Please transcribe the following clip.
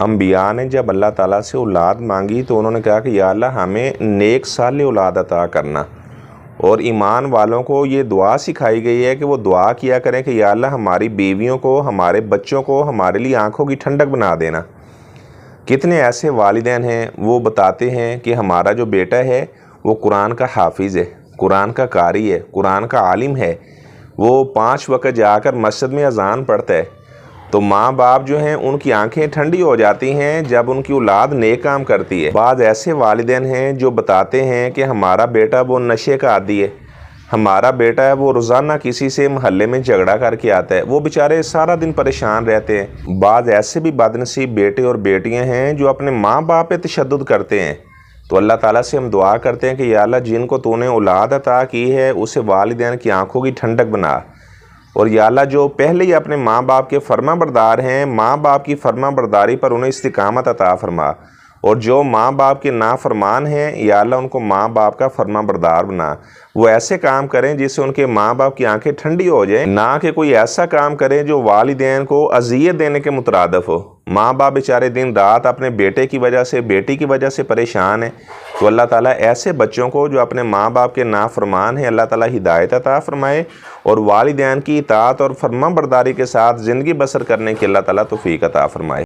انبیاء نے جب اللہ تعالیٰ سے اولاد مانگی تو انہوں نے کہا کہ یا اللہ ہمیں نیک صالح اولاد عطا کرنا، اور ایمان والوں کو یہ دعا سکھائی گئی ہے کہ وہ دعا کیا کریں کہ یا اللہ ہماری بیویوں کو، ہمارے بچوں کو ہمارے لیے آنکھوں کی ٹھنڈک بنا دینا۔ کتنے ایسے والدین ہیں وہ بتاتے ہیں کہ ہمارا جو بیٹا ہے وہ قرآن کا حافظ ہے، قرآن کا قاری ہے، قرآن کا عالم ہے، وہ 5 وقت جا کر مسجد میں اذان پڑھتا ہے، تو ماں باپ جو ہیں ان کی آنکھیں ٹھنڈی ہو جاتی ہیں جب ان کی اولاد نیک کام کرتی ہے۔ بعض ایسے والدین ہیں جو بتاتے ہیں کہ ہمارا بیٹا وہ نشے کا عادی ہے، ہمارا بیٹا ہے وہ روزانہ کسی سے محلے میں جھگڑا کر کے آتا ہے، وہ بیچارے سارا دن پریشان رہتے ہیں۔ بعض ایسے بھی بدنصیب بیٹے اور بیٹیاں ہیں جو اپنے ماں باپ پہ تشدد کرتے ہیں، تو اللہ تعالیٰ سے ہم دعا کرتے ہیں کہ یا اللہ جن کو تو نے اولاد عطا کی ہے اسے والدین کی آنکھوں کی ٹھنڈک بنا، اور یا اللہ جو پہلے ہی اپنے ماں باپ کے فرما بردار ہیں، ماں باپ کی فرما برداری پر انہیں استقامت عطا فرما، اور جو ماں باپ کے نافرمان ہیں یا اللہ ان کو ماں باپ کا فرما بردار بنا، وہ ایسے کام کریں جس سے ان کے ماں باپ کی آنکھیں ٹھنڈی ہو جائیں، نہ کہ کوئی ایسا کام کریں جو والدین کو اذیت دینے کے مترادف ہو۔ ماں باپ بیچارے دن رات اپنے بیٹے کی وجہ سے، بیٹی کی وجہ سے پریشان ہیں، تو اللہ تعالیٰ ایسے بچوں کو جو اپنے ماں باپ کے نافرمان ہیں اللہ تعالیٰ ہدایت عطا فرمائے، اور والدین کی اطاعت اور فرما برداری کے ساتھ زندگی بسر کرنے کی اللہ تعالیٰ توفیق عطا فرمائے۔